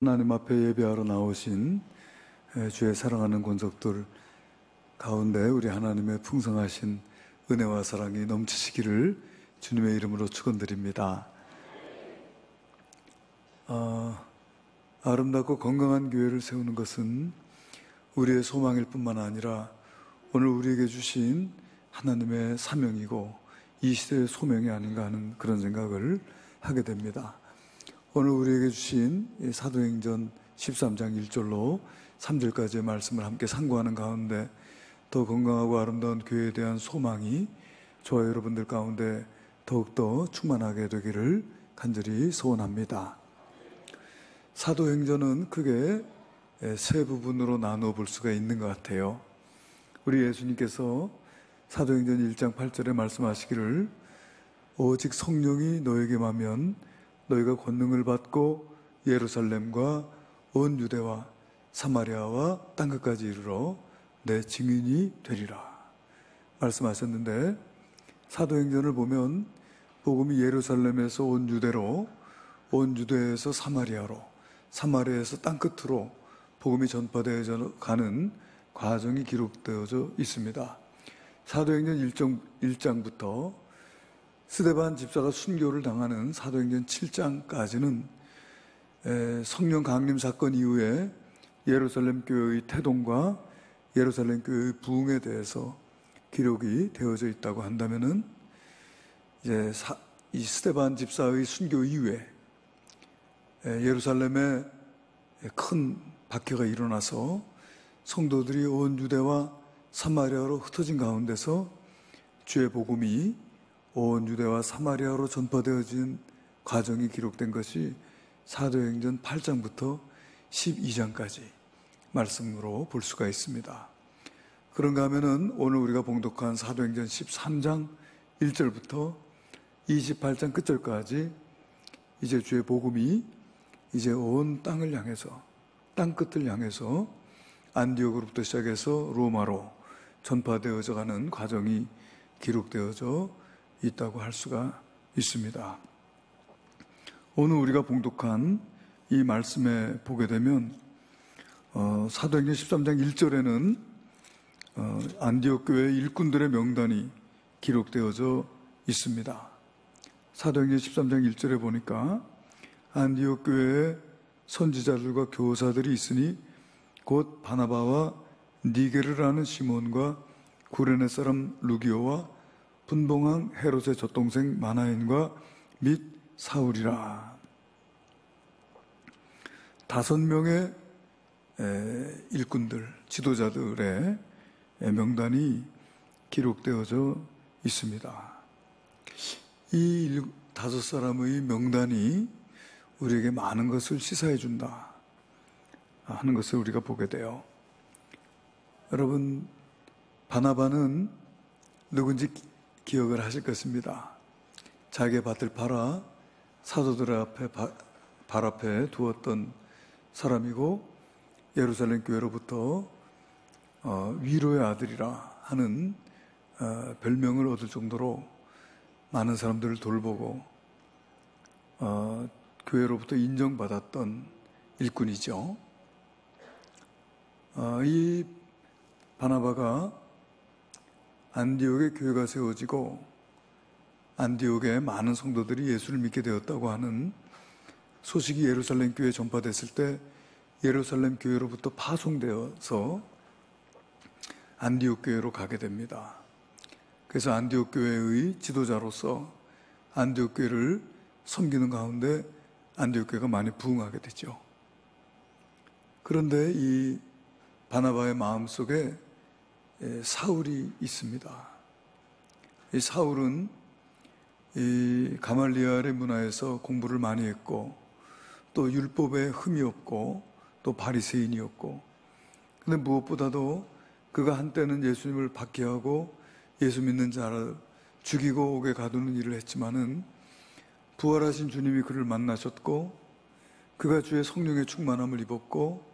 하나님 앞에 예배하러 나오신 주의 사랑하는 권속들 가운데 우리 하나님의 풍성하신 은혜와 사랑이 넘치시기를 주님의 이름으로 축원드립니다. 아름답고 건강한 교회를 세우는 것은 우리의 소망일 뿐만 아니라 오늘 우리에게 주신 하나님의 사명이고 이 시대의 소명이 아닌가 하는 그런 생각을 하게 됩니다. 오늘 우리에게 주신 사도행전 13장 1절로 3절까지의 말씀을 함께 상고하는 가운데 더 건강하고 아름다운 교회에 대한 소망이 저와 여러분들 가운데 더욱더 충만하게 되기를 간절히 소원합니다. 사도행전은 크게 세 부분으로 나누어 볼 수가 있는 것 같아요. 우리 예수님께서 사도행전 1장 8절에 말씀하시기를 오직 성령이 너에게 임하면 너희가 권능을 받고 예루살렘과 온 유대와 사마리아와 땅끝까지 이르러 내 증인이 되리라 말씀하셨는데, 사도행전을 보면 복음이 예루살렘에서 온 유대로, 온 유대에서 사마리아로, 사마리아에서 땅끝으로 복음이 전파되어 가는 과정이 기록되어져 있습니다. 사도행전 1장부터 스데반 집사가 순교를 당하는 사도행전 7장까지는 성령 강림 사건 이후에 예루살렘 교회의 태동과 예루살렘 교회의 부흥에 대해서 기록이 되어져 있다고 한다면은 이제 이 스데반 집사의 순교 이후에 예루살렘에 큰 박해가 일어나서 성도들이 온 유대와 사마리아로 흩어진 가운데서 주의 복음이 온 유대와 사마리아로 전파되어진 과정이 기록된 것이 사도행전 8장부터 12장까지 말씀으로 볼 수가 있습니다. 그런가 하면은 오늘 우리가 봉독한 사도행전 13장 1절부터 28장 끝절까지 이제 주의 복음이 이제 온 땅을 향해서, 땅끝을 향해서 안디옥으로부터 시작해서 로마로 전파되어져 가는 과정이 기록되어져 있다고 할 수가 있습니다. 오늘 우리가 봉독한 이 말씀에 보게 되면 사도행전 13장 1절에는 안디옥 교회 일꾼들의 명단이 기록되어져 있습니다. 사도행전 13장 1절에 보니까 안디옥 교회에 선지자들과 교사들이 있으니 곧 바나바와 니게르라는 시몬과 구레네 사람 루기오와 분봉왕 헤롯의 젖동생 마나엔과 및 사울이라. 5명의 일꾼들, 지도자들의 명단이 기록되어져 있습니다. 이 5사람의 명단이 우리에게 많은 것을 시사해 준다 하는 것을 우리가 보게 돼요. 여러분, 바나바는 누군지 기억을 하실 것입니다. 자기의 밭을 팔아 사도들 앞에 발 앞에 두었던 사람이고 예루살렘 교회로부터 위로의 아들이라 하는 별명을 얻을 정도로 많은 사람들을 돌보고 교회로부터 인정받았던 일꾼이죠. 이 바나바가 안디옥에 교회가 세워지고 안디옥에 많은 성도들이 예수를 믿게 되었다고 하는 소식이 예루살렘 교회에 전파됐을 때 예루살렘 교회로부터 파송되어서 안디옥 교회로 가게 됩니다. 그래서 안디옥 교회의 지도자로서 안디옥 교회를 섬기는 가운데 안디옥 교회가 많이 부흥하게 되죠. 그런데 이 바나바의 마음속에 사울이 있습니다. 이 사울은 이 가말리엘의 문화에서 공부를 많이 했고 또 율법에 흠이 없고 또 바리새인이었고, 근데 무엇보다도 그가 한때는 예수님을 박해하고 예수 믿는 자를 죽이고 옥에 가두는 일을 했지만은 부활하신 주님이 그를 만나셨고 그가 주의 성령의 충만함을 입었고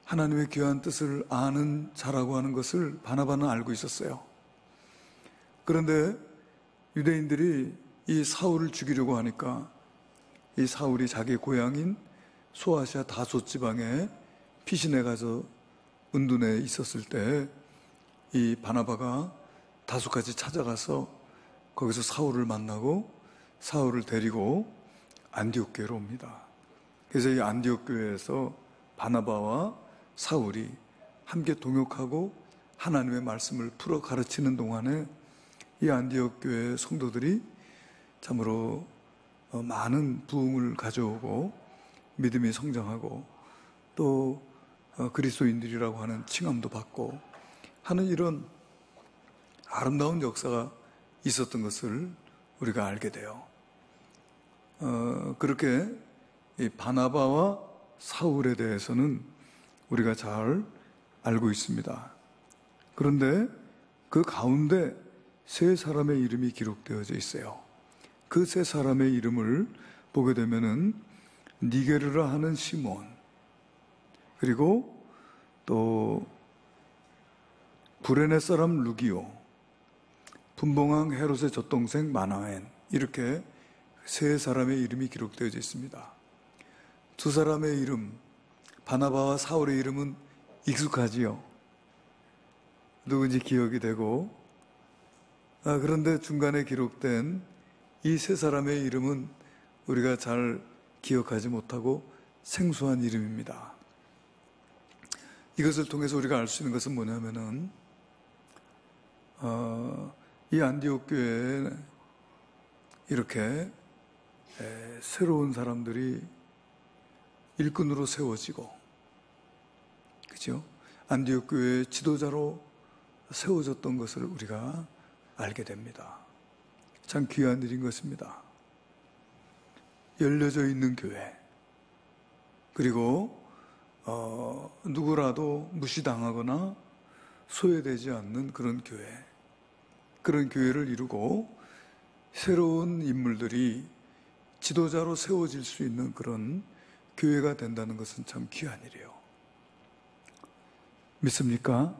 하나님의 귀한 뜻을 아는 자라고 하는 것을 바나바는 알고 있었어요. 그런데 유대인들이 이 사울을 죽이려고 하니까 이 사울이 자기 고향인 소아시아 다소 지방에 피신해 가서 은둔해 있었을 때 이 바나바가 다소까지 찾아가서 거기서 사울을 만나고 사울을 데리고 안디옥 교회로 옵니다. 그래서 이 안디옥 교회에서 바나바와 사울이 함께 동역하고 하나님의 말씀을 풀어 가르치는 동안에 이 안디옥 교회 성도들이 참으로 많은 부흥을 가져오고 믿음이 성장하고 또 그리스도인들이라고 하는 칭함도 받고 하는 이런 아름다운 역사가 있었던 것을 우리가 알게 돼요. 그렇게 이 바나바와 사울에 대해서는 우리가 잘 알고 있습니다. 그런데 그 가운데 세 사람의 이름이 기록되어져 있어요. 그 세 사람의 이름을 보게 되면은 니게르라 하는 시몬, 그리고 또 구레네 사람 루기오, 분봉왕 헤롯의 젖동생 마나엔, 이렇게 세 사람의 이름이 기록되어져 있습니다. 두 사람의 이름, 바나바와 사울의 이름은 익숙하지요. 누군지 기억이 되고, 그런데 중간에 기록된 이 세 사람의 이름은 우리가 잘 기억하지 못하고 생소한 이름입니다. 이것을 통해서 우리가 알 수 있는 것은 뭐냐면은 이 안디옥 교회에 이렇게 새로운 사람들이 일꾼으로 세워지고, 그죠? 안디옥 교회의 지도자로 세워졌던 것을 우리가 알게 됩니다. 참 귀한 일인 것입니다. 열려져 있는 교회, 그리고 누구라도 무시당하거나 소외되지 않는 그런 교회, 그런 교회를 이루고 새로운 인물들이 지도자로 세워질 수 있는 그런 교회가 된다는 것은 참 귀한 일이에요. 믿습니까?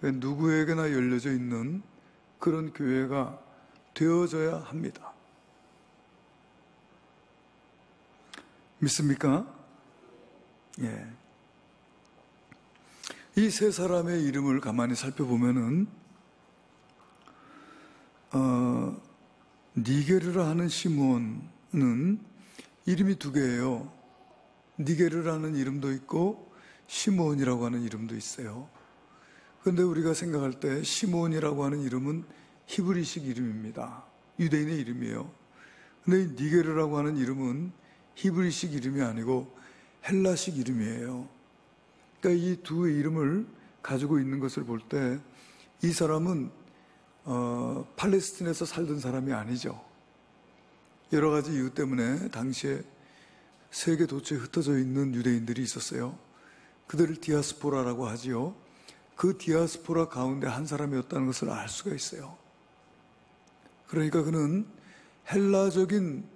누구에게나 열려져 있는 그런 교회가 되어져야 합니다. 믿습니까? 예. 이 세 사람의 이름을 가만히 살펴보면은 니게르라 하는 시몬은 이름이 두 개예요. 니게르라는 이름도 있고 시몬이라고 하는 이름도 있어요. 그런데 우리가 생각할 때 시몬이라고 하는 이름은 히브리식 이름입니다. 유대인의 이름이에요. 그런데 이 니게르라고 하는 이름은 히브리식 이름이 아니고 헬라식 이름이에요. 그러니까 이 두 이름을 가지고 있는 것을 볼 때 이 사람은 팔레스틴에서 살던 사람이 아니죠. 여러 가지 이유 때문에 당시에 세계 도처에 흩어져 있는 유대인들이 있었어요. 그들을 디아스포라라고 하지요. 그 디아스포라 가운데 한 사람이었다는 것을 알 수가 있어요. 그러니까 그는 헬라적인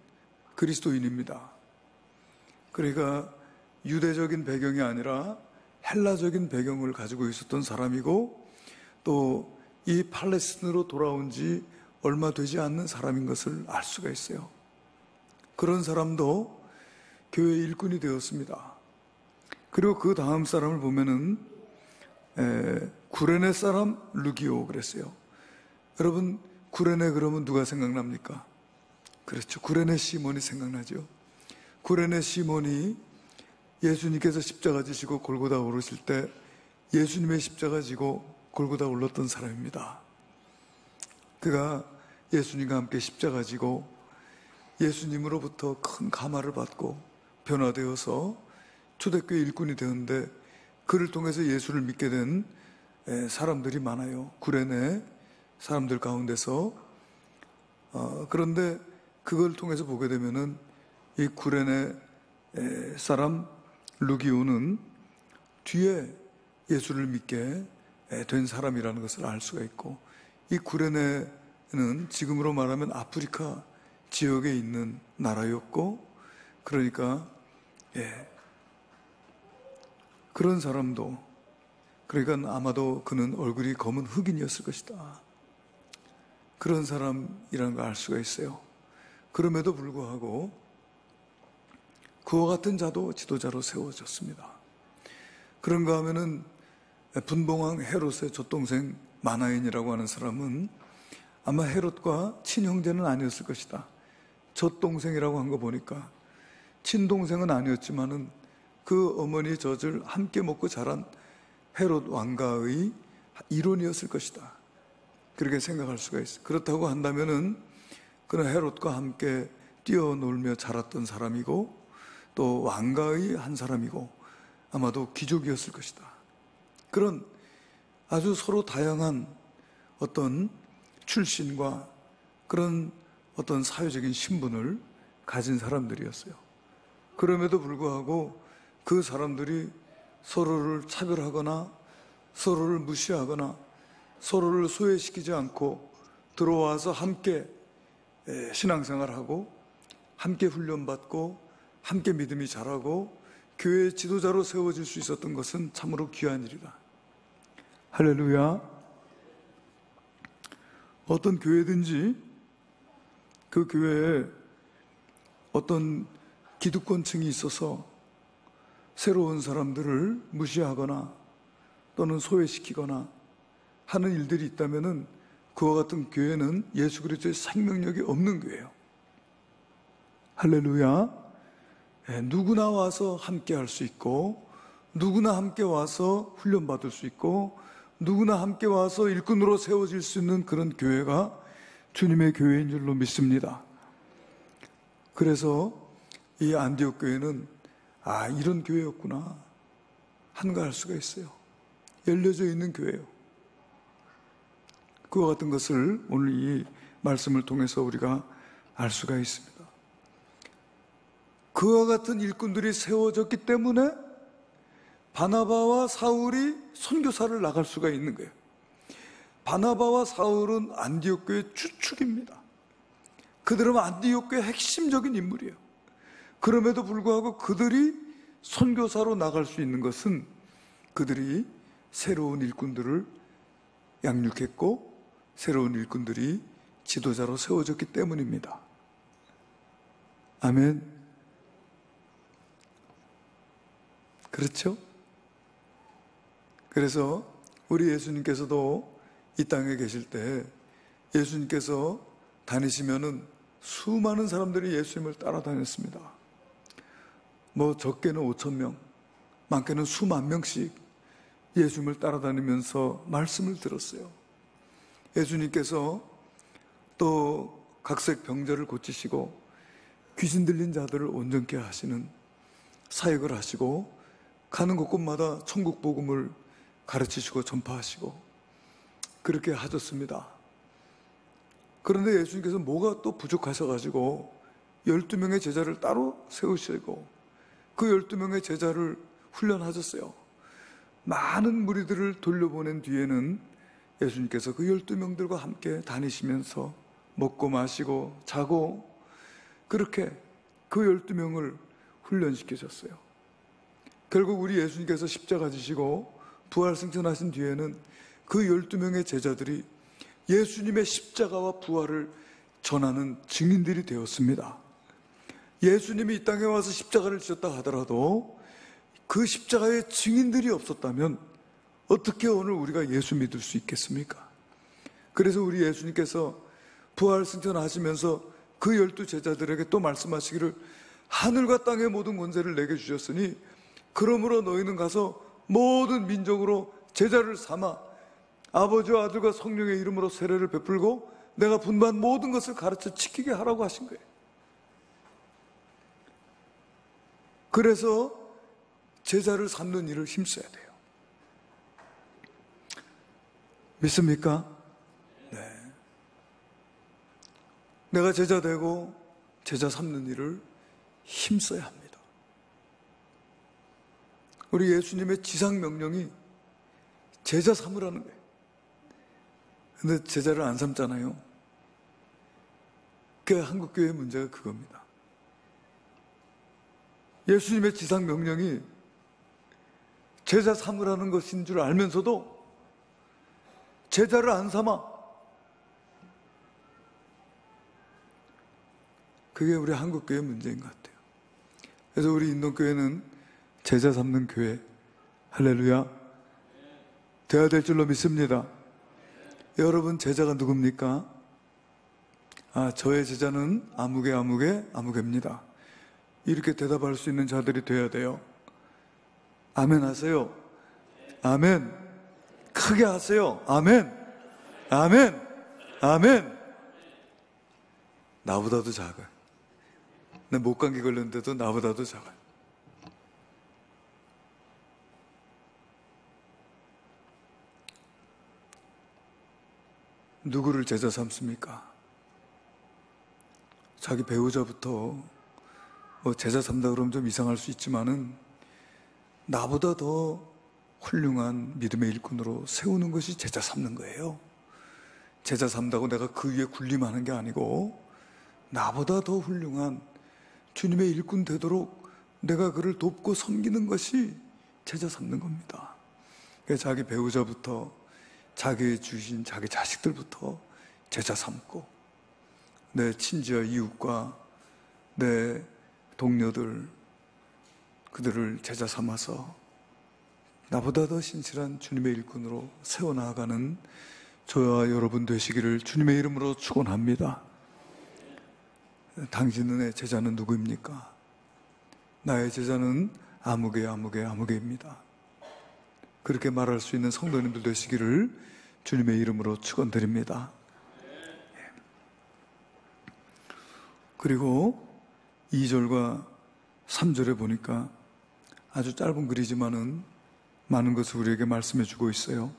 그리스도인입니다. 그러니까 유대적인 배경이 아니라 헬라적인 배경을 가지고 있었던 사람이고, 또 이 팔레스틴으로 돌아온 지 얼마 되지 않는 사람인 것을 알 수가 있어요. 그런 사람도 교회 일꾼이 되었습니다. 그리고 그 다음 사람을 보면은 구레네 사람 루기오 그랬어요. 여러분, 구레네 그러면 누가 생각납니까? 그렇죠. 구레네 시몬이 생각나죠. 구레네 시몬이 예수님께서 십자가 지시고 골고다 오르실 때 예수님의 십자가 지고 골고다 올랐던 사람입니다. 그가 예수님과 함께 십자가 지고 예수님으로부터 큰 감화를 받고 변화되어서 초대교회 일꾼이 되었는데, 그를 통해서 예수를 믿게 된 사람들이 많아요. 구레네 사람들 가운데서. 그런데 그걸 통해서 보게 되면은 이 구레네 사람 루기오는 뒤에 예수를 믿게 된 사람이라는 것을 알 수가 있고, 이 구레네는 지금으로 말하면 아프리카 지역에 있는 나라였고, 그러니까 그런 사람도, 그러니까 아마도 그는 얼굴이 검은 흑인이었을 것이다, 그런 사람이라는 걸 알 수가 있어요. 그럼에도 불구하고 그와 같은 자도 지도자로 세워졌습니다. 그런가 하면은 분봉왕 헤롯의 젖동생 마나엔이라고 하는 사람은 아마 헤롯과 친형제는 아니었을 것이다. 젖동생이라고 한 거 보니까 친동생은 아니었지만은 그 어머니의 젖을 함께 먹고 자란 헤롯 왕가의 일원이었을 것이다. 그렇게 생각할 수가 있어요. 그렇다고 한다면은 그는 헤롯과 함께 뛰어놀며 자랐던 사람이고 또 왕가의 한 사람이고 아마도 귀족이었을 것이다. 그런 아주 서로 다양한 어떤 출신과 그런 어떤 사회적인 신분을 가진 사람들이었어요. 그럼에도 불구하고 그 사람들이 서로를 차별하거나 서로를 무시하거나 서로를 소외시키지 않고 들어와서 함께 신앙생활하고 함께 훈련받고 함께 믿음이 자라고 교회의 지도자로 세워질 수 있었던 것은 참으로 귀한 일이다. 할렐루야. 어떤 교회든지 그 교회에 어떤 기득권층이 있어서 새로운 사람들을 무시하거나 또는 소외시키거나 하는 일들이 있다면은 그와 같은 교회는 예수 그리스도의 생명력이 없는 교회예요. 할렐루야. 누구나 와서 함께 할 수 있고 누구나 함께 와서 훈련받을 수 있고 누구나 함께 와서 일꾼으로 세워질 수 있는 그런 교회가 주님의 교회인 줄로 믿습니다. 그래서 이 안디옥 교회는 이런 교회였구나 한가할 수가 있어요. 열려져 있는 교회예요. 그와 같은 것을 오늘 이 말씀을 통해서 우리가 알 수가 있습니다. 그와 같은 일꾼들이 세워졌기 때문에 바나바와 사울이 선교사를 나갈 수가 있는 거예요. 바나바와 사울은 안디옥 교회의 주축입니다. 그들은 안디옥 교회의 핵심적인 인물이에요. 그럼에도 불구하고 그들이 선교사로 나갈 수 있는 것은 그들이 새로운 일꾼들을 양육했고 새로운 일꾼들이 지도자로 세워졌기 때문입니다. 아멘. 그렇죠? 그래서 우리 예수님께서도 이 땅에 계실 때 예수님께서 다니시면은 수많은 사람들이 예수님을 따라다녔습니다. 적게는 5,000명, 많게는 수만 명씩 예수님을 따라다니면서 말씀을 들었어요. 예수님께서 또 각색 병자를 고치시고 귀신 들린 자들을 온전케 하시는 사역을 하시고 가는 곳곳마다 천국 복음을 가르치시고 전파하시고 그렇게 하셨습니다. 그런데 예수님께서 뭐가 또 부족하셔가지고 12명의 제자를 따로 세우시고 그 12명의 제자를 훈련하셨어요. 많은 무리들을 돌려보낸 뒤에는 예수님께서 그 12명들과 함께 다니시면서 먹고 마시고 자고 그렇게 그 12명을 훈련시키셨어요. 결국 우리 예수님께서 십자가 지시고 부활승천하신 뒤에는 그 12명의 제자들이 예수님의 십자가와 부활을 전하는 증인들이 되었습니다. 예수님이 이 땅에 와서 십자가를 지셨다 하더라도 그 십자가의 증인들이 없었다면 어떻게 오늘 우리가 예수 믿을 수 있겠습니까? 그래서 우리 예수님께서 부활승천하시면서 그 12제자들에게 또 말씀하시기를 하늘과 땅의 모든 권세를 내게 주셨으니 그러므로 너희는 가서 모든 민족으로 제자를 삼아 아버지와 아들과 성령의 이름으로 세례를 베풀고 내가 분부한 모든 것을 가르쳐 지키게 하라고 하신 거예요. 그래서 제자를 삼는 일을 힘써야 돼요. 믿습니까? 네. 내가 제자 되고 제자 삼는 일을 힘써야 합니다. 우리 예수님의 지상명령이 제자 삼으라는 거예요. 근데 제자를 안 삼잖아요. 그 한국교회의 문제가 그겁니다. 예수님의 지상명령이 제자 삼으라는 것인 줄 알면서도 제자를 안 삼아. 그게 우리 한국교회의 문제인 것 같아요. 그래서 우리 인동교회는 제자 삼는 교회, 할렐루야, 되어야 될 줄로 믿습니다. 여러분 제자가 누굽니까? 저의 제자는 아무개입니다. 이렇게 대답할 수 있는 자들이 되어야 돼요. 아멘 하세요. 아멘. 크게 하세요. 아멘. 아멘. 아멘. 나보다도 작아요. 내 목감기 걸렸는데도 나보다도 작아요. 누구를 제자 삼습니까? 자기 배우자부터 제자 삼다 그러면 좀 이상할 수 있지만은 나보다 더 훌륭한 믿음의 일꾼으로 세우는 것이 제자 삼는 거예요. 제자 삼다고 내가 그 위에 군림하는 게 아니고 나보다 더 훌륭한 주님의 일꾼 되도록 내가 그를 돕고 섬기는 것이 제자 삼는 겁니다. 자기 배우자부터 자기 주신 자기 자식들부터 제자 삼고 내 친지와 이웃과 내 동료들 그들을 제자 삼아서 나보다 더 신실한 주님의 일꾼으로 세워나가는 저와 여러분 되시기를 주님의 이름으로 축원합니다. 당신의 제자는 누구입니까? 나의 제자는 아무개입니다. 그렇게 말할 수 있는 성도님들 되시기를 주님의 이름으로 축원드립니다. 그리고 2절과 3절에 보니까 아주 짧은 글이지만은 많은 것을 우리에게 말씀해 주고 있어요.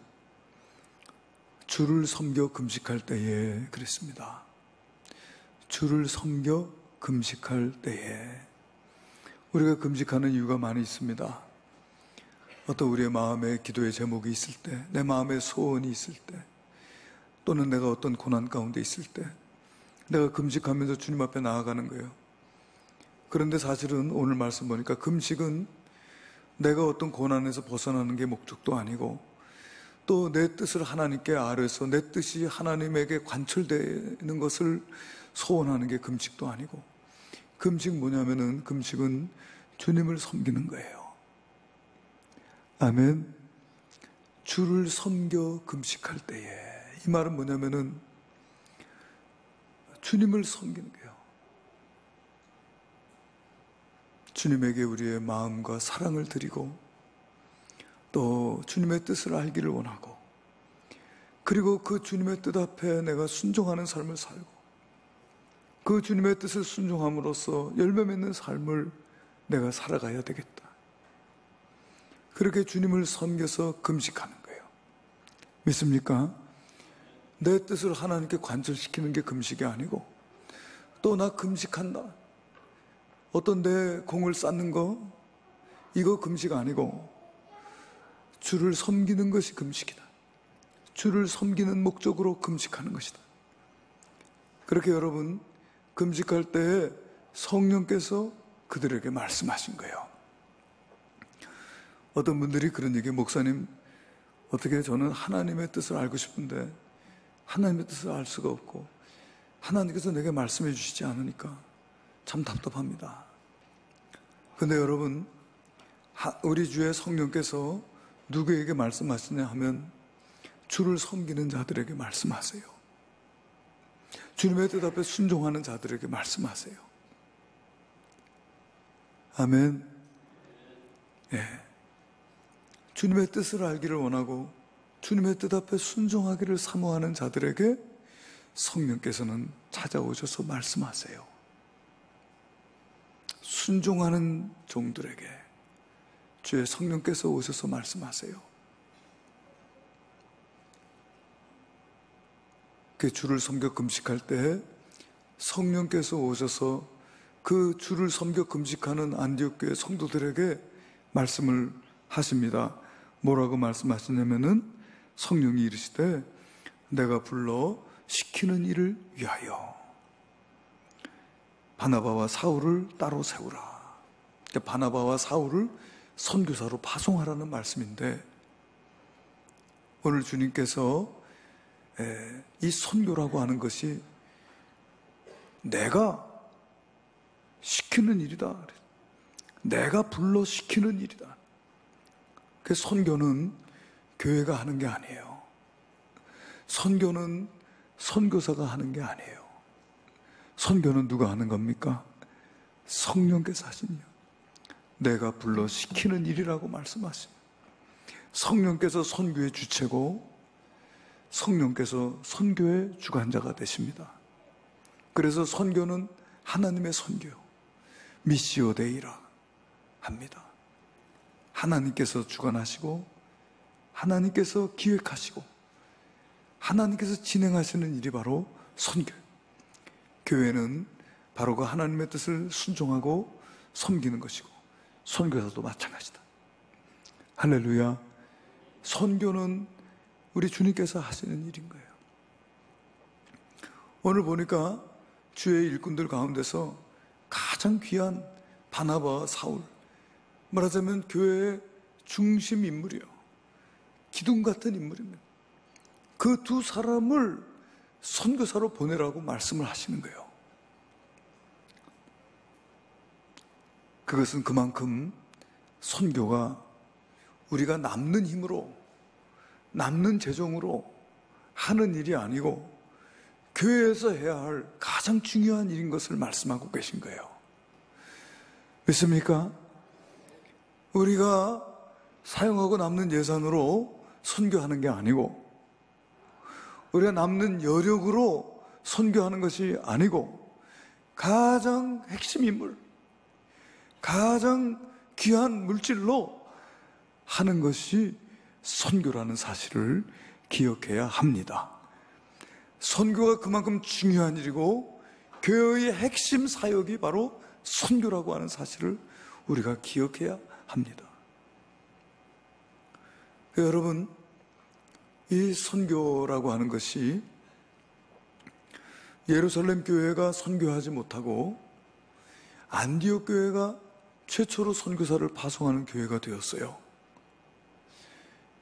주를 섬겨 금식할 때에 그랬습니다. 주를 섬겨 금식할 때에. 우리가 금식하는 이유가 많이 있습니다. 어떤 우리의 마음에 기도의 제목이 있을 때, 내 마음에 소원이 있을 때, 또는 내가 어떤 고난 가운데 있을 때 내가 금식하면서 주님 앞에 나아가는 거예요. 그런데 사실은 오늘 말씀 보니까 금식은 내가 어떤 고난에서 벗어나는 게 목적도 아니고 또 내 뜻을 하나님께 아뢰서 내 뜻이 하나님에게 관철되는 것을 소원하는 게 금식도 아니고, 금식 뭐냐면은 금식은 주님을 섬기는 거예요. 아멘. 주를 섬겨 금식할 때에, 이 말은 뭐냐면은 주님을 섬기는 거예요. 주님에게 우리의 마음과 사랑을 드리고 또 주님의 뜻을 알기를 원하고, 그리고 그 주님의 뜻 앞에 내가 순종하는 삶을 살고 그 주님의 뜻을 순종함으로써 열매 맺는 삶을 내가 살아가야 되겠다. 그렇게 주님을 섬겨서 금식하는 거예요. 믿습니까? 내 뜻을 하나님께 관철시키는 게 금식이 아니고, 또 나 금식한다, 어떤 내 공을 쌓는 거, 이거 금식 아니고 주를 섬기는 것이 금식이다. 주를 섬기는 목적으로 금식하는 것이다. 그렇게 여러분 금식할 때에 성령께서 그들에게 말씀하신 거예요. 어떤 분들이 그런 얘기해요. 목사님, 어떻게 저는 하나님의 뜻을 알고 싶은데 하나님의 뜻을 알 수가 없고 하나님께서 내게 말씀해 주시지 않으니까 참 답답합니다. 근데 여러분, 우리 주의 성령께서 누구에게 말씀하시냐 하면 주를 섬기는 자들에게 말씀하세요. 주님의 뜻 앞에 순종하는 자들에게 말씀하세요. 아멘. 예. 주님의 뜻을 알기를 원하고 주님의 뜻 앞에 순종하기를 사모하는 자들에게 성령께서는 찾아오셔서 말씀하세요. 순종하는 종들에게 주의 성령께서 오셔서 말씀하세요. 그 주를 섬겨 금식할 때 성령께서 오셔서 그 주를 섬겨 금식하는 안디옥 교회 성도들에게 말씀을 하십니다. 뭐라고 말씀하시냐면은 성령이 이르시되 내가 불러 시키는 일을 위하여 바나바와 사울을 따로 세우라. 바나바와 사울을 선교사로 파송하라는 말씀인데, 오늘 주님께서 이 선교라고 하는 것이 내가 시키는 일이다. 내가 불러 시키는 일이다. 그 선교는 교회가 하는 게 아니에요. 선교는 선교사가 하는 게 아니에요. 선교는 누가 하는 겁니까? 성령께서 하시니요. 내가 불러 시키는 일이라고 말씀하십니다. 성령께서 선교의 주체고 성령께서 선교의 주관자가 되십니다. 그래서 선교는 하나님의 선교, 미시오 데이라 합니다. 하나님께서 주관하시고 하나님께서 기획하시고 하나님께서 진행하시는 일이 바로 선교예요. 교회는 바로 그 하나님의 뜻을 순종하고 섬기는 것이고 선교사도 마찬가지다. 할렐루야. 선교는 우리 주님께서 하시는 일인 거예요. 오늘 보니까 주의 일꾼들 가운데서 가장 귀한 바나바와 사울, 말하자면 교회의 중심 인물이요, 기둥 같은 인물입니다. 그 두 사람을 선교사로 보내라고 말씀을 하시는 거예요. 그것은 그만큼 선교가 우리가 남는 힘으로, 남는 재정으로 하는 일이 아니고 교회에서 해야 할 가장 중요한 일인 것을 말씀하고 계신 거예요. 믿습니까? 우리가 사용하고 남는 예산으로 선교하는 게 아니고, 우리가 남는 여력으로 선교하는 것이 아니고, 가장 핵심 인물, 가장 귀한 물질로 하는 것이 선교라는 사실을 기억해야 합니다. 선교가 그만큼 중요한 일이고 교회의 핵심 사역이 바로 선교라고 하는 사실을 우리가 기억해야 합니다. 여러분, 이 선교라고 하는 것이 예루살렘 교회가 선교하지 못하고 안디옥 교회가 최초로 선교사를 파송하는 교회가 되었어요.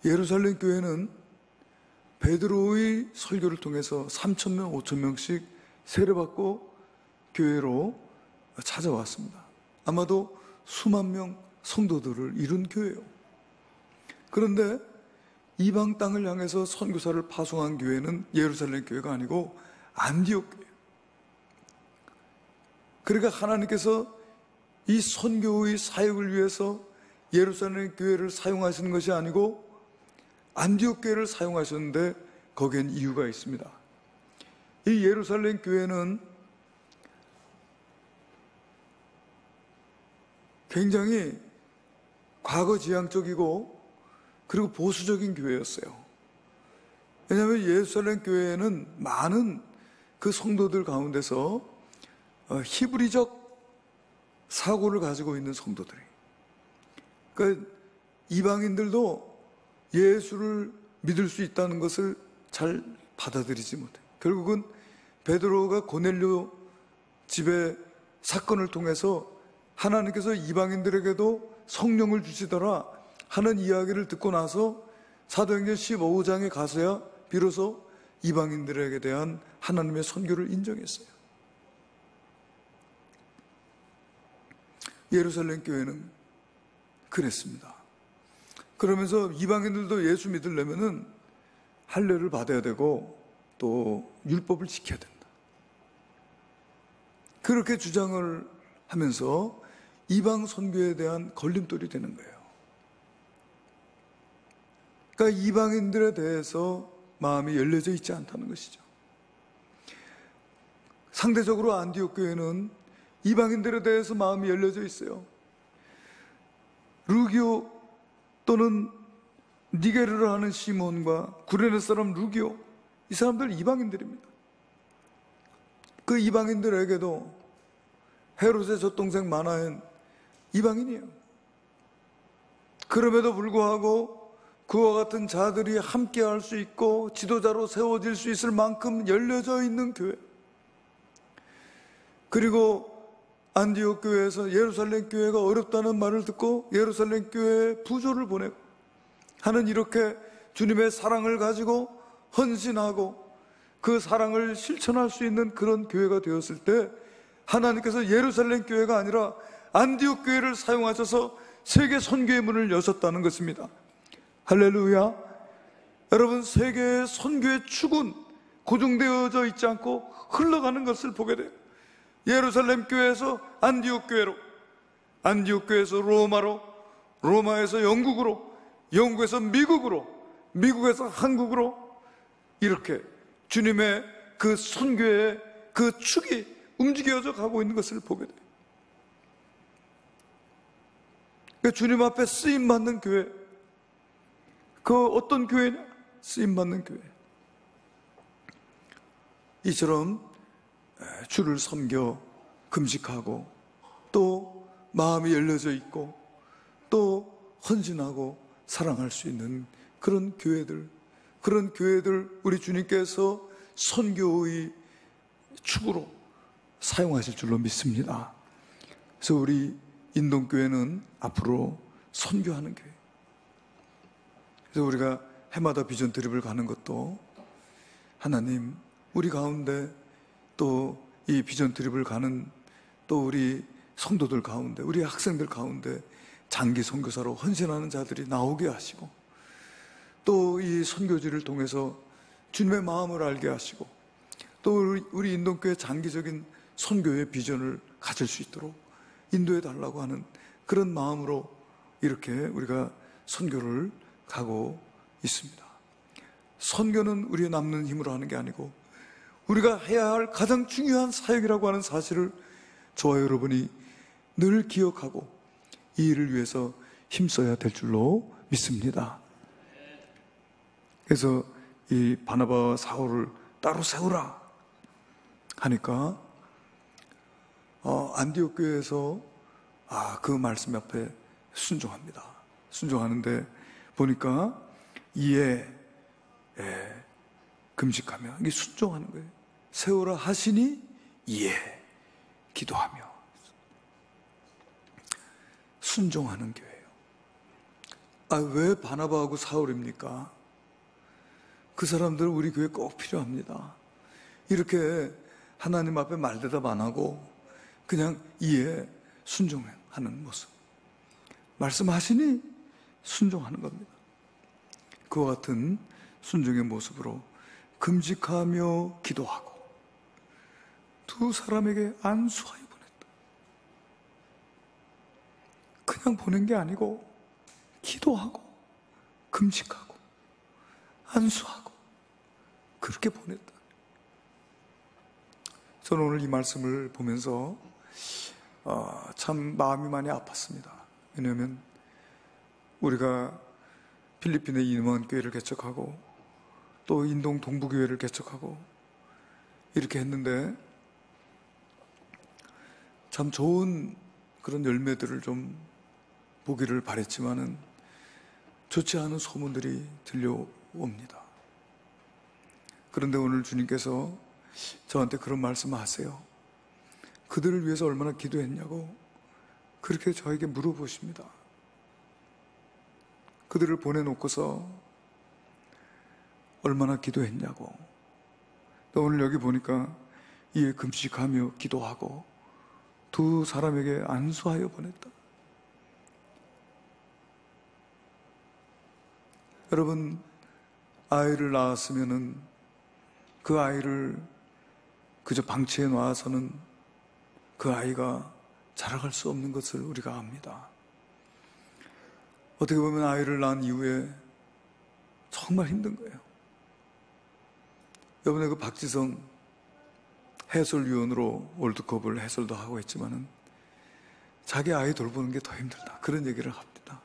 예루살렘 교회는 베드로의 설교를 통해서 3,000명, 5,000명씩 세례받고 교회로 찾아왔습니다. 아마도 수만 명 성도들을 이룬 교회예요. 그런데 이방 땅을 향해서 선교사를 파송한 교회는 예루살렘 교회가 아니고 안디옥 교회예요. 그러니까 하나님께서 이 선교의 사역을 위해서 예루살렘 교회를 사용하시는 것이 아니고 안디옥 교회를 사용하셨는데 거기엔 이유가 있습니다. 이 예루살렘 교회는 굉장히 과거지향적이고 그리고 보수적인 교회였어요. 왜냐하면 예루살렘 교회는 많은 그 성도들 가운데서 히브리적 사고를 가지고 있는 성도들이, 그러니까 이방인들도 예수를 믿을 수 있다는 것을 잘 받아들이지 못해. 결국은 베드로가 고넬료 집의 사건을 통해서 하나님께서 이방인들에게도 성령을 주시더라 하는 이야기를 듣고 나서 사도행전 15장에 가서야 비로소 이방인들에게 대한 하나님의 선교를 인정했어요. 예루살렘 교회는 그랬습니다. 그러면서 이방인들도 예수 믿으려면은 할례를 받아야 되고 또 율법을 지켜야 된다. 그렇게 주장을 하면서 이방 선교에 대한 걸림돌이 되는 거예요. 그러니까 이방인들에 대해서 마음이 열려져 있지 않다는 것이죠. 상대적으로 안디옥 교회는 이방인들에 대해서 마음이 열려져 있어요. 루기오 또는 니게르를 하는 시몬과 구레네 사람 루기오, 이 사람들 이방인들입니다. 그 이방인들에게도 헤롯의 젖동생 마나엔 이방인이에요. 그럼에도 불구하고 그와 같은 자들이 함께 할 수 있고 지도자로 세워질 수 있을 만큼 열려져 있는 교회, 그리고 안디옥 교회에서 예루살렘 교회가 어렵다는 말을 듣고 예루살렘 교회에 부조를 보내고 하는, 이렇게 주님의 사랑을 가지고 헌신하고 그 사랑을 실천할 수 있는 그런 교회가 되었을 때 하나님께서 예루살렘 교회가 아니라 안디옥 교회를 사용하셔서 세계 선교의 문을 여셨다는 것입니다. 할렐루야. 여러분, 세계의 선교의 축은 고정되어져 있지 않고 흘러가는 것을 보게 돼요. 예루살렘 교회에서 안디옥 교회로, 안디옥 교회에서 로마로, 로마에서 영국으로, 영국에서 미국으로, 미국에서 한국으로, 이렇게 주님의 그 선교의 그 축이 움직여져 가고 있는 것을 보게 돼요. 그러니까 주님 앞에 쓰임받는 교회, 그 어떤 교회냐? 쓰임받는 교회. 이처럼 주를 섬겨 금식하고 또 마음이 열려져 있고 또 헌신하고 사랑할 수 있는 그런 교회들, 그런 교회들 우리 주님께서 선교의 축으로 사용하실 줄로 믿습니다. 그래서 우리 인동교회는 앞으로 선교하는 교회. 그래서 우리가 해마다 비전 트립을 가는 것도 하나님, 우리 가운데 또 이 비전 트립을 가는 또 우리 성도들 가운데, 우리 학생들 가운데 장기 선교사로 헌신하는 자들이 나오게 하시고 또 이 선교지를 통해서 주님의 마음을 알게 하시고 또 우리 인동교회 장기적인 선교의 비전을 가질 수 있도록 인도해 달라고 하는 그런 마음으로 이렇게 우리가 선교를 가고 있습니다. 선교는 우리의 남는 힘으로 하는 게 아니고 우리가 해야 할 가장 중요한 사역이라고 하는 사실을 저와 여러분이 늘 기억하고 이 일을 위해서 힘써야 될 줄로 믿습니다. 그래서 이 바나바와 사울을 따로 세우라 하니까 안디옥 교회에서 그 말씀 앞에 순종합니다. 순종하는데 보니까 이에 금식하며, 이게 순종하는 거예요. 세우라 하시니 이에 기도하며. 순종하는 교회예요. 왜 바나바하고 사울입니까? 그 사람들 우리 교회 꼭 필요합니다. 이렇게 하나님 앞에 말대답 안 하고 그냥 이에 순종하는 모습. 말씀하시니 순종하는 겁니다. 그와 같은 순종의 모습으로 금식하며 기도하고 두 사람에게 안수하여 보냈다. 그냥 보낸 게 아니고 기도하고 금식하고 안수하고 그렇게 보냈다. 저는 오늘 이 말씀을 보면서 참 마음이 많이 아팠습니다. 왜냐하면 우리가 필리핀의 인원교회를 개척하고 또 인동 동부교회를 개척하고 이렇게 했는데 참 좋은 그런 열매들을 좀 보기를 바랬지만은 좋지 않은 소문들이 들려옵니다. 그런데 오늘 주님께서 저한테 그런 말씀을 하세요. 그들을 위해서 얼마나 기도했냐고 그렇게 저에게 물어보십니다. 그들을 보내놓고서 얼마나 기도했냐고. 또 오늘 여기 보니까 이에 금식하며 기도하고 두 사람에게 안수하여 보냈다. 여러분, 아이를 낳았으면은 그 아이를 그저 방치해 놔서는 그 아이가 자라갈 수 없는 것을 우리가 압니다. 어떻게 보면 아이를 낳은 이후에 정말 힘든 거예요. 이번에 그 박지성 해설위원으로 월드컵을 해설도 하고 있지만은 자기 아이 돌보는 게 더 힘들다, 그런 얘기를 합니다.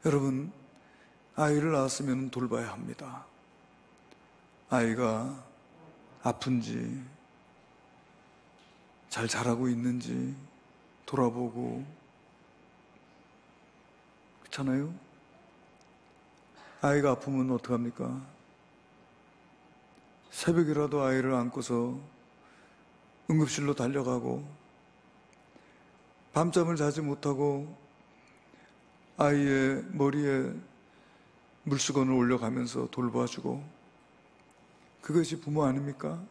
여러분, 아이를 낳았으면 돌봐야 합니다. 아이가 아픈지 잘 자라고 있는지 돌아보고, 그렇잖아요? 아이가 아프면 어떡합니까? 새벽이라도 아이를 안고서 응급실로 달려가고 밤잠을 자지 못하고 아이의 머리에 물수건을 올려가면서 돌봐주고, 그것이 부모 아닙니까?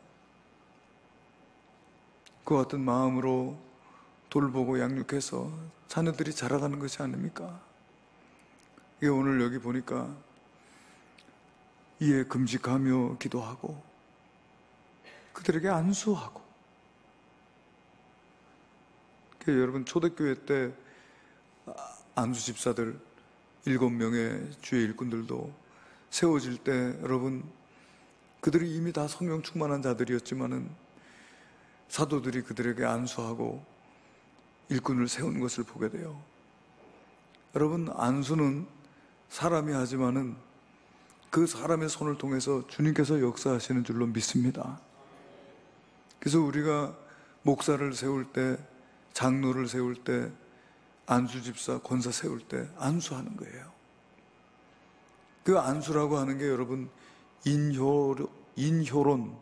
그 같은 마음으로 돌보고 양육해서 자녀들이 자라가는 것이 아닙니까? 이게 오늘 여기 보니까 이에 금식하며 기도하고 그들에게 안수하고. 여러분, 초대교회 때 안수 집사들 7명의 주의 일꾼들도 세워질 때 여러분, 그들이 이미 다 성령 충만한 자들이었지만은 사도들이 그들에게 안수하고 일꾼을 세운 것을 보게 돼요. 여러분, 안수는 사람이 하지만은 그 사람의 손을 통해서 주님께서 역사하시는 줄로 믿습니다. 그래서 우리가 목사를 세울 때, 장로를 세울 때, 안수집사, 권사 세울 때 안수하는 거예요. 그 안수라고 하는 게 여러분, 인효론,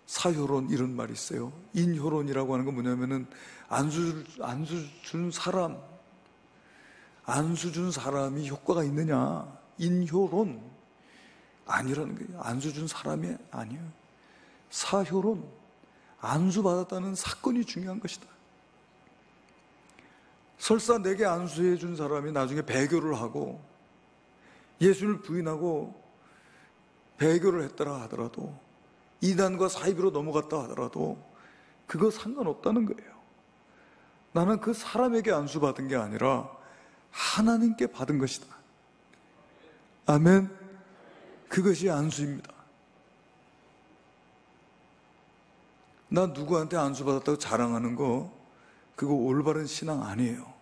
사효론 이런 말이 있어요. 인효론이라고 하는 건 뭐냐면은 안수 준 사람이 효과가 있느냐, 인효론 아니라는 거예요. 안수 준 사람이 아니에요. 사효론, 안수 받았다는 사건이 중요한 것이다. 설사 내게 안수해 준 사람이 나중에 배교를 하고 예수를 부인하고 배교를 했더라 하더라도, 이단과 사이비로 넘어갔다 하더라도 그거 상관없다는 거예요. 나는 그 사람에게 안수받은 게 아니라 하나님께 받은 것이다. 아멘. 그것이 안수입니다. 나 누구한테 안수받았다고 자랑하는 거, 그거 올바른 신앙 아니에요.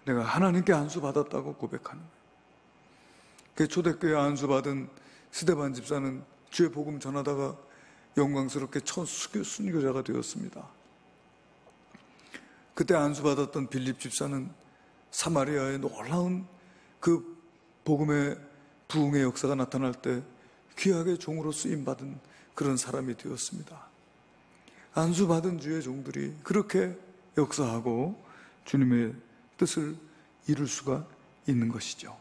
내가 하나님께 안수받았다고 고백하는 거예요. 그 초대교회 안수받은 스데반 집사는 주의 복음 전하다가 영광스럽게 첫 순교자가 되었습니다. 그때 안수받았던 빌립 집사는 사마리아의 놀라운 그 복음의 부흥의 역사가 나타날 때 귀하게 종으로 쓰임받은 그런 사람이 되었습니다. 안수받은 주의 종들이 그렇게 역사하고 주님의 뜻을 이룰 수가 있는 것이죠.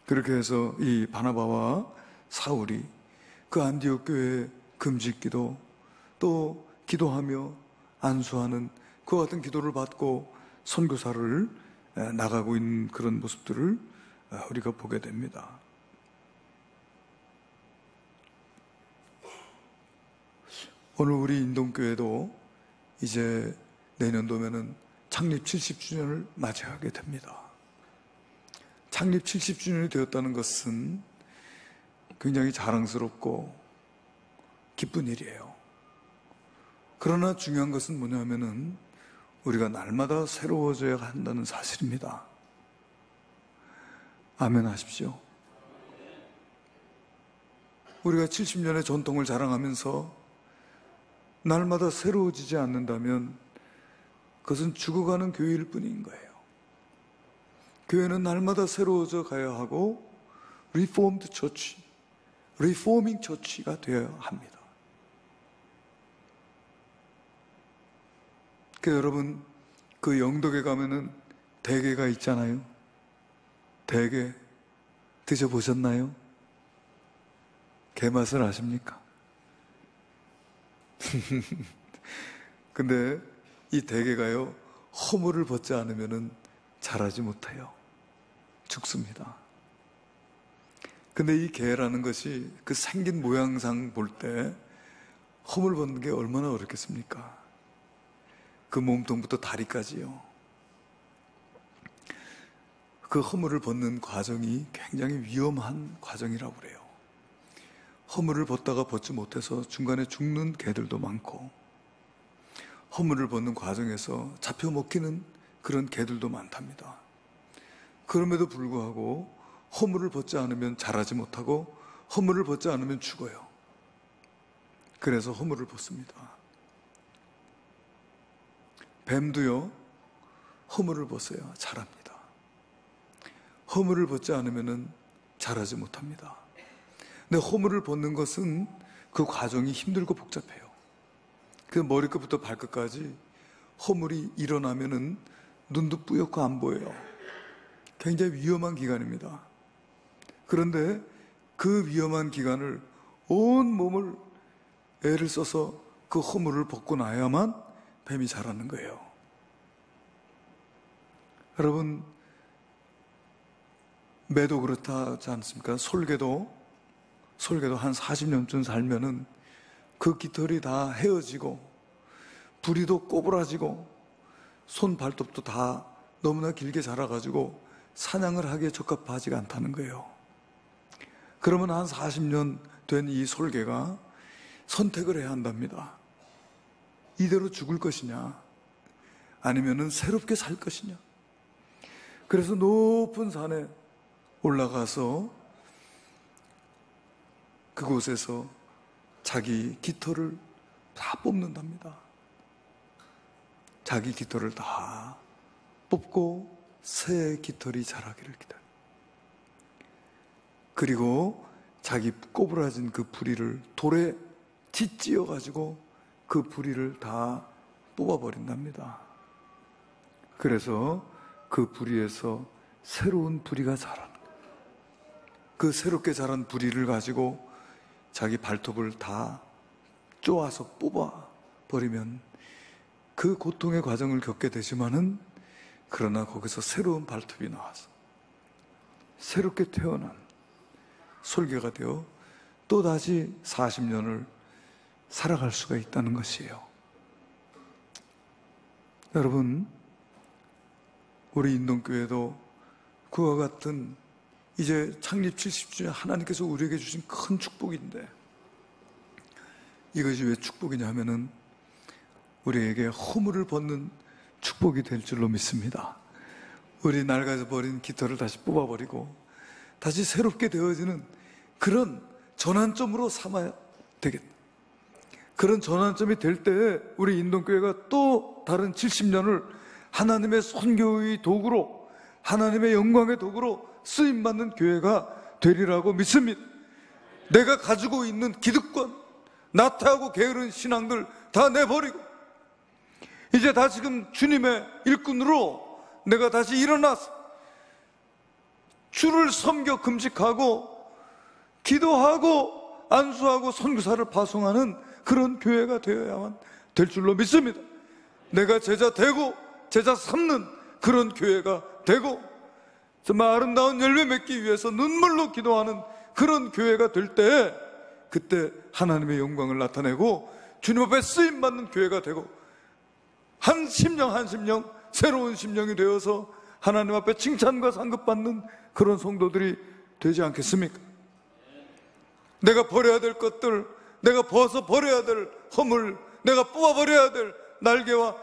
그렇게 해서 이 바나바와 사울이 그 안디옥 교회의 금식기도, 또 기도하며 안수하는 그 같은 기도를 받고 선교사를 나가고 있는 그런 모습들을 우리가 보게 됩니다. 오늘 우리 인동교회도 이제 내년도면은 창립 70주년을 맞이하게 됩니다. 창립 70주년이 되었다는 것은 굉장히 자랑스럽고 기쁜 일이에요. 그러나 중요한 것은 뭐냐면은 우리가 날마다 새로워져야 한다는 사실입니다. 아멘 하십시오. 우리가 70년의 전통을 자랑하면서 날마다 새로워지지 않는다면 그것은 죽어가는 교회일 뿐인 거예요. 교회는 날마다 새로워져 가야 하고 리포음드 처치, 리포밍 처치가 되어야 합니다. 여러분, 그 영덕에 가면은 대게가 있잖아요. 대게 드셔보셨나요? 게 맛을 아십니까? 근데 이 대게가요, 허물을 벗지 않으면은 자라지 못해요. 죽습니다. 근데 이 게라는 것이 그 생긴 모양상 볼 때 허물 벗는 게 얼마나 어렵겠습니까? 그 몸통부터 다리까지요. 그 허물을 벗는 과정이 굉장히 위험한 과정이라고 그래요. 허물을 벗다가 벗지 못해서 중간에 죽는 개들도 많고, 허물을 벗는 과정에서 잡혀 먹히는 그런 개들도 많답니다. 그럼에도 불구하고 허물을 벗지 않으면 자라지 못하고 허물을 벗지 않으면 죽어요. 그래서 허물을 벗습니다. 뱀도요, 허물을 벗어야 자랍니다. 허물을 벗지 않으면 자라지 못합니다. 근데 허물을 벗는 것은 그 과정이 힘들고 복잡해요. 그 머리끝부터 발끝까지 허물이 일어나면은 눈도 뿌옇고 안 보여요. 굉장히 위험한 기간입니다. 그런데 그 위험한 기간을 온 몸을 애를 써서 그 허물을 벗고 나야만 뱀이 자라는 거예요. 여러분, 매도 그렇다 하지 않습니까? 솔개도 한 40년쯤 살면은 그 깃털이 다 헤어지고 부리도 꼬부라지고 손 발톱도 다 너무나 길게 자라가지고 사냥을 하기에 적합하지가 않다는 거예요. 그러면 한 40년 된 이 솔개가 선택을 해야 한답니다. 이대로 죽을 것이냐 아니면은 새롭게 살 것이냐. 그래서 높은 산에 올라가서 그곳에서 자기 깃털을 다 뽑는답니다. 자기 깃털을 다 뽑고 새 깃털이 자라기를 기다려. 그리고 자기 꼬부라진 그 부리를 돌에 짓지어 가지고 그 부리를 다 뽑아버린답니다. 그래서 그 부리에서 새로운 부리가 자라는 거예요. 그 새롭게 자란 부리를 가지고 자기 발톱을 다 쪼아서 뽑아버리면 그 고통의 과정을 겪게 되지만은 그러나 거기서 새로운 발톱이 나와서 새롭게 태어난 솔개가 되어 또다시 40년을 살아갈 수가 있다는 것이에요. 여러분, 우리 인동교회도 그와 같은 이제 창립 70주년 하나님께서 우리에게 주신 큰 축복인데, 이것이 왜 축복이냐 하면은 우리에게 허물을 벗는 축복이 될 줄로 믿습니다. 우리 낡아져 버린 깃털을 다시 뽑아버리고 다시 새롭게 되어지는 그런 전환점으로 삼아야 되겠다. 그런 전환점이 될 때에 우리 인동교회가 또 다른 70년을 하나님의 선교의 도구로, 하나님의 영광의 도구로 쓰임받는 교회가 되리라고 믿습니다. 내가 가지고 있는 기득권, 나태하고 게으른 신앙들 다 내버리고 이제 다시금 주님의 일꾼으로 내가 다시 일어나서 주를 섬겨 금식하고 기도하고 안수하고 선교사를 파송하는 그런 교회가 되어야만 될 줄로 믿습니다. 내가 제자 되고 제자 삼는 그런 교회가 되고 정말 아름다운 열매 맺기 위해서 눈물로 기도하는 그런 교회가 될 때, 그때 하나님의 영광을 나타내고 주님 앞에 쓰임받는 교회가 되고 한 심령 한 심령 새로운 심령이 되어서 하나님 앞에 칭찬과 상급받는 그런 성도들이 되지 않겠습니까? 내가 버려야 될 것들, 내가 벗어 버려야 될 허물, 내가 뽑아버려야 될 날개와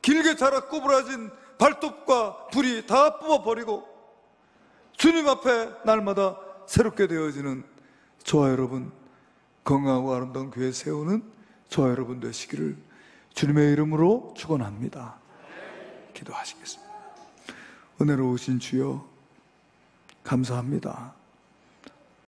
길게 자라 꼬부라진 발톱과 불이 다 뽑아버리고 주님 앞에 날마다 새롭게 되어지는 저와 여러분, 건강하고 아름다운 교회 세우는 저와 여러분 되시기를 주님의 이름으로 축원합니다. 기도하시겠습니다. 은혜로우신 주여 감사합니다.